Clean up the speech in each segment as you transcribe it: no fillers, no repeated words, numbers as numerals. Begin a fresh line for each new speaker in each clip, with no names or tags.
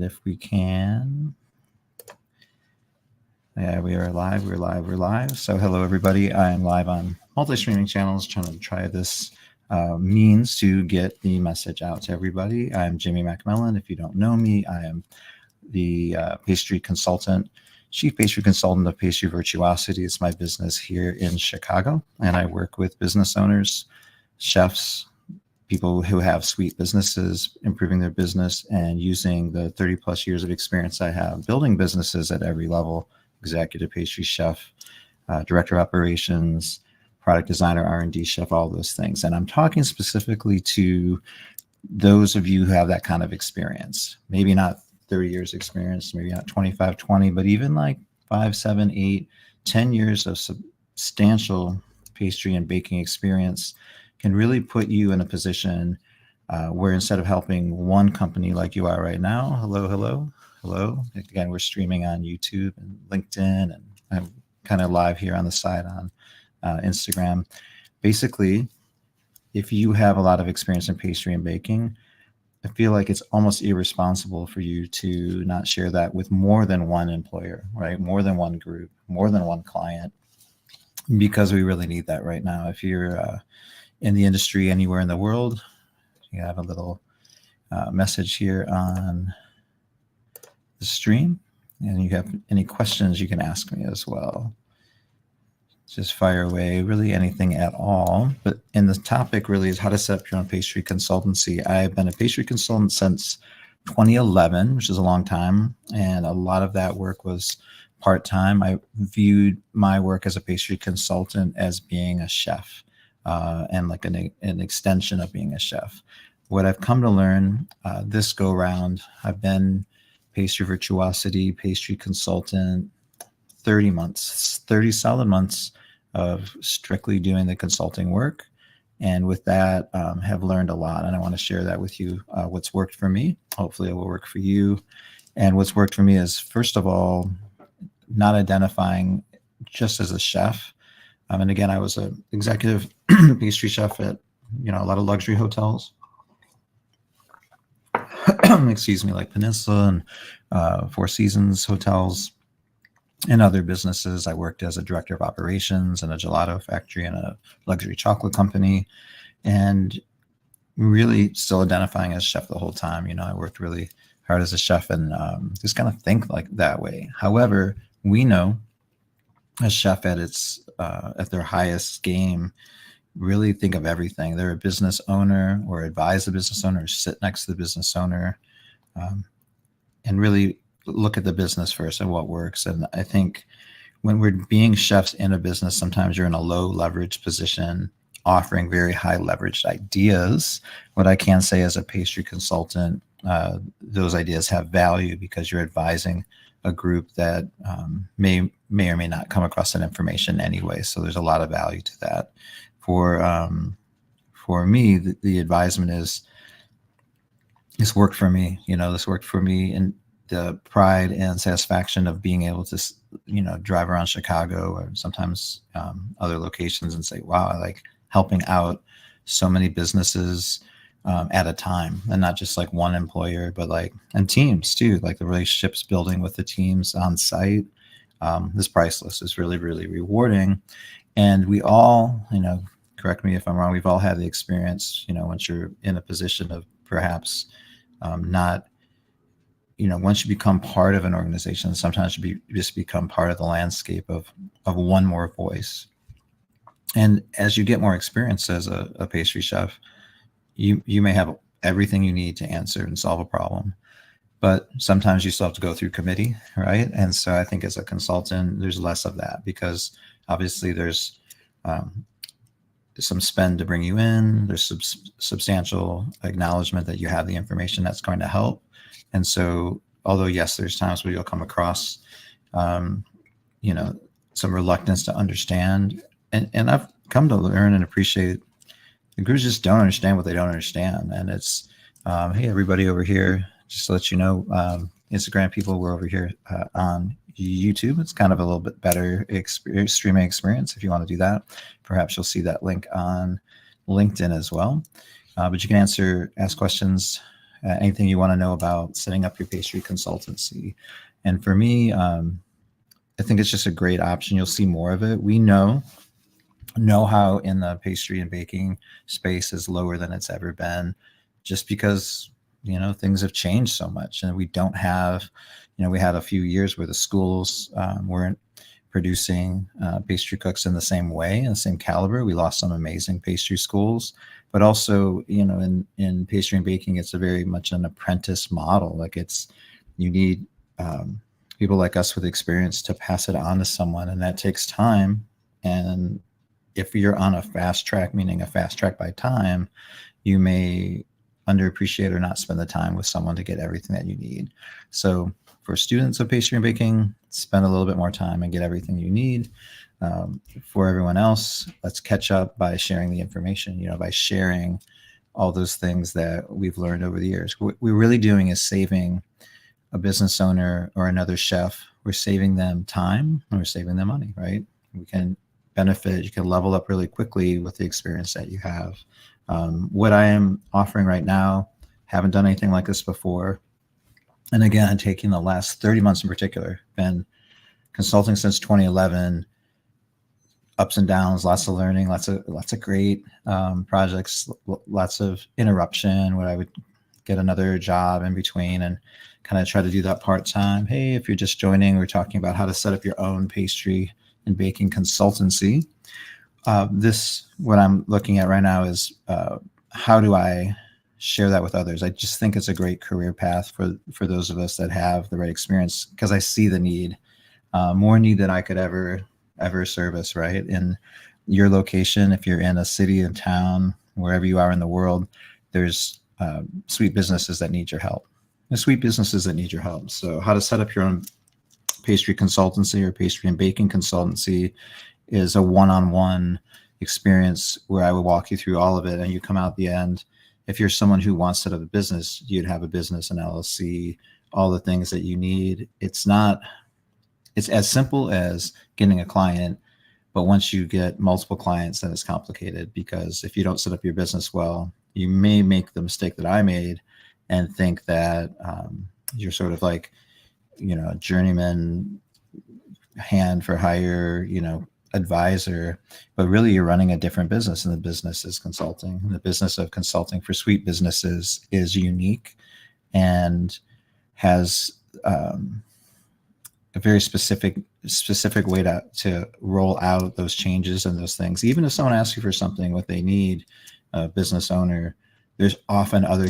if we can, yeah, we are live. We're live. We're live. So hello, everybody. I am live on multi-streaming channels, trying to try this means to get the message out to everybody. I'm Jimmy McMillan. If you don't know me, I am the pastry consultant, chief pastry consultant of Pastry Virtuosity. It's my business here in Chicago, and I work with business owners, chefs, people who have sweet businesses, improving their business and using the 30 plus years of experience I have building businesses at every level: executive pastry chef, director of operations, product designer, R&D chef, all those things. And I'm talking specifically to those of you who have that kind of experience, maybe not 30 years experience, maybe not 25, 20, but even like 5, 7, 8, 10 years of substantial pastry and baking experience can really put you in a position where instead of helping one company like you are right now, hello. Again, we're streaming on YouTube and LinkedIn, and I'm kind of live here on the side on Instagram. Basically, if you have a lot of experience in pastry and baking, I feel like it's almost irresponsible for you to not share that with more than one employer, right? More than one group, more than one client, because we really need that right now. If you're in the industry anywhere in the world, you have a little message here on the stream, and you have any questions, you can ask me as well. Just fire away, really anything at all. But in the topic really is how to set up your own pastry consultancy. I've been a pastry consultant since 2011, which is a long time, and a lot of that work was part-time. I viewed my work as a pastry consultant as being a chef, and like an extension of being a chef. What I've come to learn this go round, I've been Pastry Virtuosity, pastry consultant, 30 months, 30 solid months of strictly doing the consulting work. And with that, have learned a lot. And I want to share that with you, what's worked for me. Hopefully it will work for you. And what's worked for me is, first of all, not identifying just as a chef. And again, I was an executive pastry chef at, a lot of luxury hotels. Excuse me, like Peninsula and Four Seasons hotels and other businesses. I worked as a director of operations in a gelato factory and a luxury chocolate company, and really still identifying as chef the whole time. I worked really hard as a chef and just kind of think like that way. However, we know a chef at their highest game really think of everything. They're a business owner, or advise the business owner, or sit next to the business owner, and really look at the business first and what works. And I think when we're being chefs in a business, sometimes you're in a low leverage position, offering very high leveraged ideas. What I can say as a pastry consultant, those ideas have value because you're advising a group that may or may not come across that information anyway. So there's a lot of value to that. For me, the advisement is, this worked for me. This worked for me, and the pride and satisfaction of being able to, drive around Chicago or sometimes other locations and say, wow, I like helping out so many businesses at a time, and not just like one employer, but and teams too, like the relationships building with the teams on site. Is priceless. It's really, really rewarding. And we all, correct me if I'm wrong, we've all had the experience, once you're in a position of perhaps not, once you become part of an organization, sometimes you just become part of the landscape of one more voice. And as you get more experience as a pastry chef, you may have everything you need to answer and solve a problem, but sometimes you still have to go through committee, right? And so I think as a consultant, there's less of that, because obviously there's some spend to bring you in. There's substantial acknowledgement that you have the information that's going to help. And so, although yes, there's times where you'll come across, some reluctance to understand, and I've come to learn and appreciate the gurus just don't understand what they don't understand. And it's, hey, everybody over here, just to let you know, Instagram people, we're over here on YouTube. It's kind of a little bit better streaming experience. If you want to do that, perhaps you'll see that link on LinkedIn as well. But you can ask questions anything you want to know about setting up your pastry consultancy. And for me, I think it's just a great option. You'll see more of it. We know-how in the pastry and baking space is lower than it's ever been, just because things have changed so much, and we don't have, we had a few years where the schools weren't producing pastry cooks in the same way, in the same caliber. We lost some amazing pastry schools, but also, in pastry and baking, it's a very much an apprentice model. Like you need people like us with experience to pass it on to someone, and that takes time. And if you're on a fast track, meaning a fast track by time, you may underappreciate or not spend the time with someone to get everything that you need. So for students of pastry and baking, spend a little bit more time and get everything you need. For everyone else, let's catch up by sharing the information, by sharing all those things that we've learned over the years. What we're really doing is saving a business owner or another chef. We're saving them time and we're saving them money, right? We can benefit, you can level up really quickly with the experience that you have. What I am offering right now, haven't done anything like this before. And again, I'm taking the last 30 months in particular, been consulting since 2011, ups and downs, lots of learning, lots of great projects, lots of interruption where I would get another job in between and kind of try to do that part-time. Hey, if you're just joining, we're talking about how to set up your own pastry and baking consultancy. What I'm looking at right now is how do I share that with others? I just think it's a great career path for those of us that have the right experience, because I see the need, more need than I could ever service, right? In your location, if you're in a city and town, wherever you are in the world, there's sweet businesses that need your help. There's sweet businesses that need your help. So how to set up your own pastry consultancy or pastry and baking consultancy is a one-on-one experience where I would walk you through all of it, and you come out at the end. If you're someone who wants to set up a business, you'd have a business, an LLC, all the things that you need. It's as simple as getting a client, but once you get multiple clients, then it's complicated, because if you don't set up your business well, you may make the mistake that I made and think that you're sort of like, a journeyman hand for hire, advisor, but really you're running a different business, and the business is consulting. And the business of consulting for sweet businesses is unique and has a very specific way to roll out those changes and those things. Even if someone asks you for something, what they need, a business owner, there's often other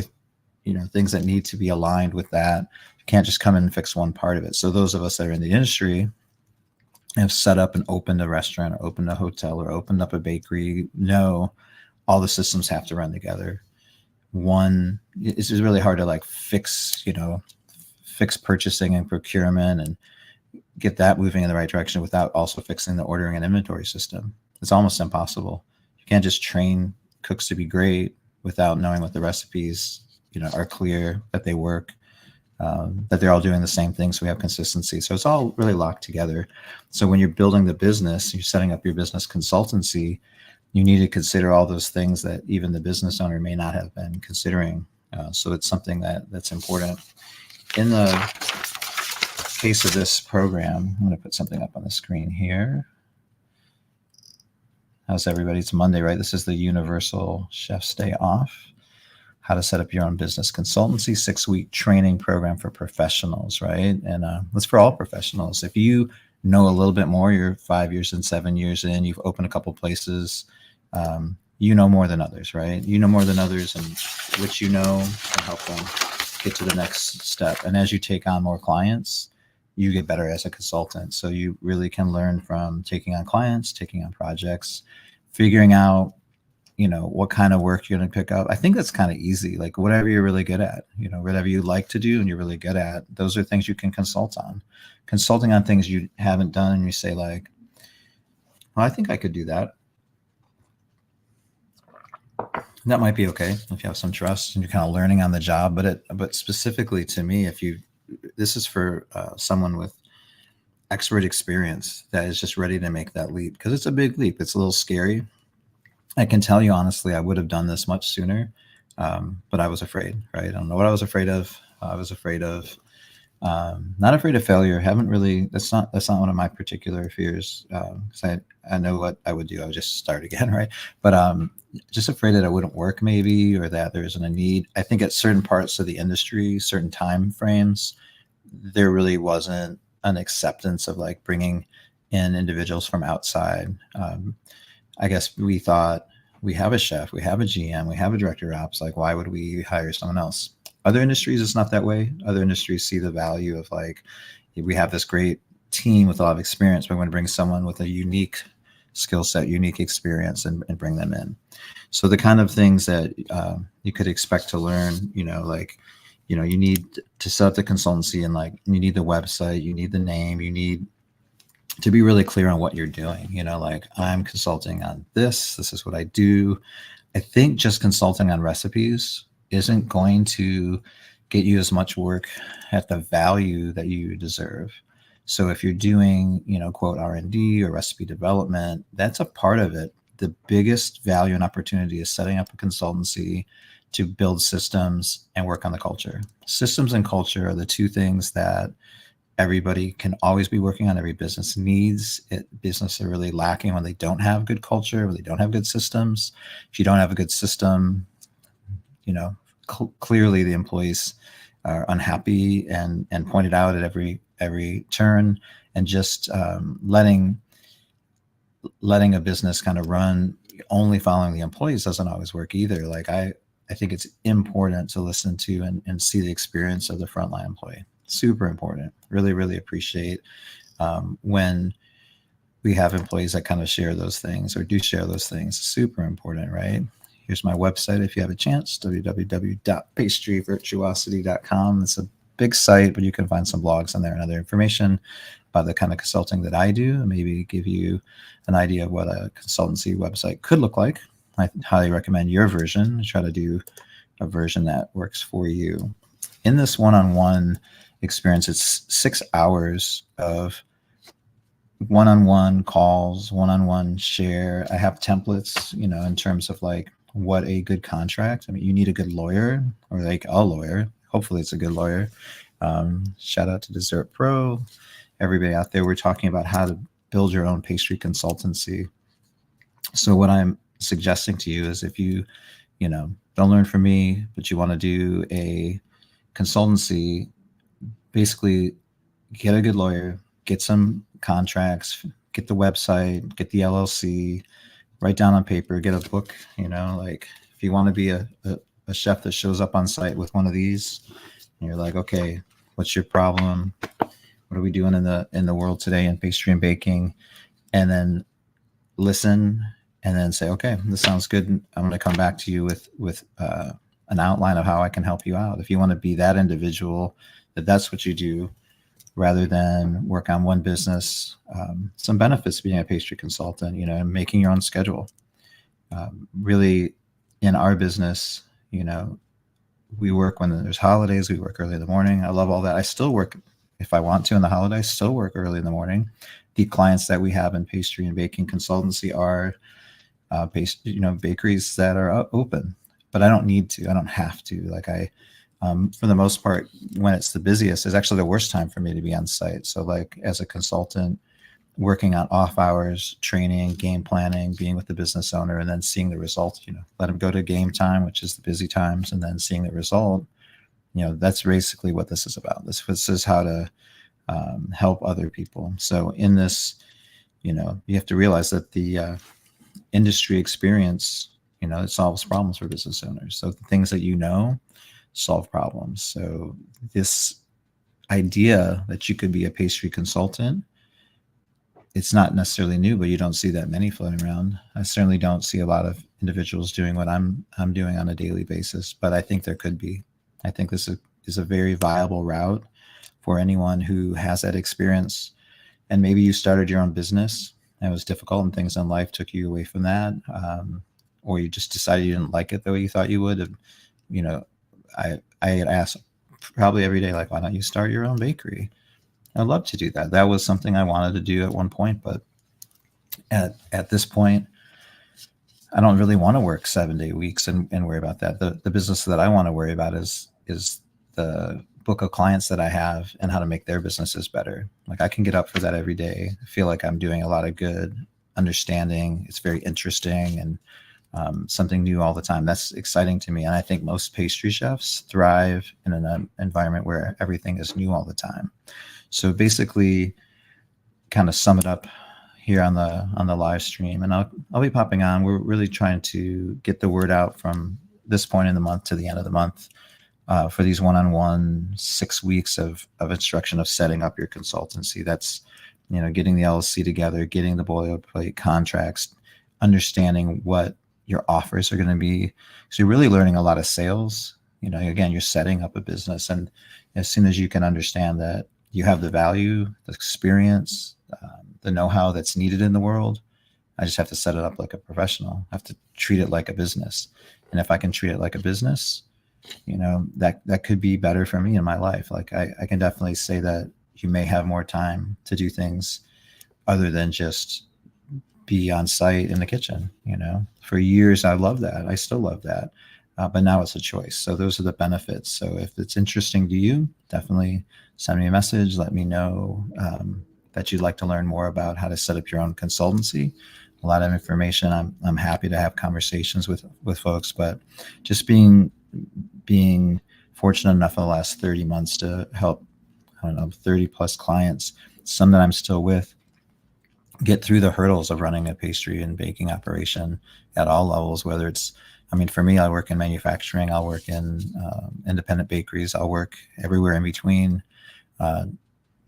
things that need to be aligned with that. You can't just come in and fix one part of it. So those of us that are in the industry have set up and opened a restaurant or opened a hotel or opened up a bakery, know all the systems have to run together. It's really hard to fix purchasing and procurement and get that moving in the right direction without also fixing the ordering and inventory system. It's almost impossible. You can't just train cooks to be great without knowing what the recipes are clear, that they work, that they're all doing the same thing, so we have consistency. So it's all really locked together. So when you're building the business, you're setting up your business consultancy, you need to consider all those things that even the business owner may not have been considering. So it's something that's important. In the case of this program, I'm going to put something up on the screen here. How's everybody? It's Monday, right? This is the Universal Chef's Day Off. How to set up your own business consultancy, 6-week training program for professionals, right? And it's for all professionals. If you know a little bit more, you're 5 years and 7 years in, you've opened a couple places, you know more than others, right? You know more than others, and which can help them get to the next step. And as you take on more clients, you get better as a consultant. So you really can learn from taking on clients, taking on projects, figuring out what kind of work you're going to pick up. I think that's kind of easy. Like whatever you're really good at, whatever you like to do and you're really good at, those are things you can consult on. Consulting on things you haven't done and you say well, I think I could do that. That might be okay if you have some trust and you're kind of learning on the job. But specifically to me, this is for someone with expert experience that is just ready to make that leap, because it's a big leap. It's a little scary. I can tell you honestly, I would have done this much sooner But I was afraid, right? I don't know what I was afraid of. I was afraid of, not afraid of failure. Haven't really. That's not one of my particular fears. Because I know what I would do. I would just start again, right? But just afraid that it wouldn't work, maybe, or that there isn't a need. I think at certain parts of the industry, certain time frames, there really wasn't an acceptance of like bringing in individuals from outside. I guess we thought, we have a chef, we have a GM, we have a director of ops. Like, why would we hire someone else? Other industries, it's not that way. Other industries see the value of like, we have this great team with a lot of experience, but we're going to bring someone with a unique skill set, unique experience, and bring them in. So the kind of things that you could expect to learn, like, you need to set up the consultancy, and like, you need the website, you need the name, you need to be really clear on what you're doing. Like, I'm consulting on this is what I do. I think just consulting on recipes isn't going to get you as much work at the value that you deserve. So if you're doing, quote, R&D or recipe development, that's a part of it. The biggest value and opportunity is setting up a consultancy to build systems and work on the culture. Systems and culture are the two things that everybody can always be working on. Every business needs it. Business are really lacking when they don't have good culture, when they don't have good systems. If you don't have a good system, clearly the employees are unhappy and pointed out at every turn. And just letting a business kind of run only following the employees doesn't always work either. Like, I think it's important to listen to and see the experience of the frontline employee. Super important. Really, really appreciate when we have employees that kind of share those things, or do share those things. Super important, right? Here's my website if you have a chance, www.pastryvirtuosity.com. It's a big site, but you can find some blogs on there and other information about the kind of consulting that I do, and maybe give you an idea of what a consultancy website could look like. I highly recommend your version. Try to do a version that works for you. In this one-on-one experience, it's 6 hours of one-on-one calls, one-on-one share. I have templates, in terms of like what a good contract. I mean, you need a good lawyer, or like a lawyer. Hopefully it's a good lawyer. Shout out to Dessert Pro, everybody out there. We're talking about how to build your own pastry consultancy. So what I'm suggesting to you is, if you don't learn from me, but you want to do a consultancy, basically get a good lawyer, get some contracts, get the website, get the LLC, write down on paper, get a book. Like, if you want to be a chef that shows up on site with one of these, and you're like, okay, what's your problem? What are we doing in the world today in pastry and baking? And then listen, and then say, okay, this sounds good. I'm going to come back to you with an outline of how I can help you out. If you want to be that individual, that's what you do, rather than work on one business. Some benefits being a pastry consultant, and making your own schedule. Really, in our business, we work when there's holidays. We work early in the morning. I love all that. I still work, if I want to, in the holidays. Still work early in the morning. The clients that we have in pastry and baking consultancy are bakeries that are open, but I don't need to. I don't have to. Like, for the most part, when it's the busiest, is actually the worst time for me to be on site. So like, as a consultant, working on off hours, training, game planning, being with the business owner, and then seeing the result, let them go to game time, which is the busy times, and then seeing the result, that's basically what this is about. This is how to help other people. So in this, you have to realize that the industry experience, it solves problems for business owners. So the things that solve problems. So this idea that you could be a pastry consultant, it's not necessarily new, but you don't see that many floating around. I certainly don't see a lot of individuals doing what I'm doing on a daily basis, but I think there could be. I think this is a very viable route for anyone who has that experience. And maybe you started your own business and it was difficult, and things in life took you away from that, or you just decided you didn't like it the way you thought you would. I get asked probably every day, like, why don't you start your own bakery? I'd love to do that. That was something I wanted to do at one point, but at this point, I don't really want to work 7-day weeks and worry about that. The business that I want to worry about is the book of clients that I have and how to make their businesses better. Like I can get up for that every day. I feel like I'm doing a lot of good understanding. It's very interesting and something new all the time. That's exciting to me. And I think most pastry chefs thrive in an environment where everything is new all the time. So basically, kind of sum it up here on the live stream, and I'll be popping on. We're really trying to get the word out from this point in the month to the end of the month for these one-on-one 6 weeks of instruction of setting up your consultancy. That's, you know, getting the LLC together, getting the boilerplate contracts, understanding what your offers are going to be. So you're really learning a lot of sales. You know, again, you're setting up a business, and as soon as you can understand that you have the value, the experience, the know-how that's needed in the world, I just have to set it up like a professional. I have to treat it like a business. And if I can treat it like a business, you know, that could be better for me in my life. Like I can definitely say that you may have more time to do things other than just be on site in the kitchen. You know, for years, I love that. I still love that. But now it's a choice. So those are the benefits. So if it's interesting to you, definitely send me a message. Let me know that you'd like to learn more about how to set up your own consultancy. A lot of information. I'm happy to have conversations with folks, but just being fortunate enough in the last 30 months to help, I don't know, 30 plus clients, some that I'm still with, get through the hurdles of running a pastry and baking operation at all levels, whether it's, I mean, for me, I work in manufacturing, I'll work in independent bakeries, I'll work everywhere in between,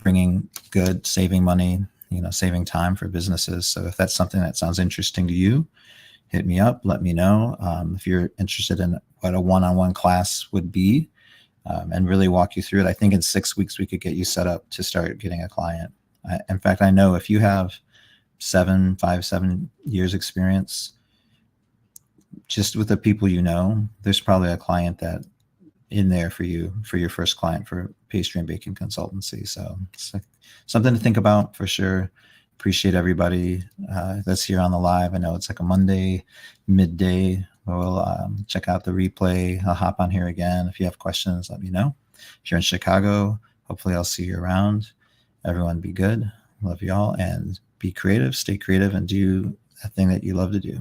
bringing good, saving money, you know, saving time for businesses. So if that's something that sounds interesting to you, hit me up, let me know. If you're interested in what a one-on-one class would be, and really walk you through it. I think in 6 weeks, we could get you set up to start getting a client. In fact, I know if you have 7 years experience, just with the people you know, there's probably a client that in there for you for your first client for pastry and baking consultancy. So it's like something to think about for sure. Appreciate everybody that's here on the live. I know it's like a Monday midday. We'll check out the replay. I'll hop on here again. If you have questions, let me know. If you're in Chicago, hopefully I'll see you around. Everyone be good. Love you all, and be creative, stay creative, and do a thing that you love to do.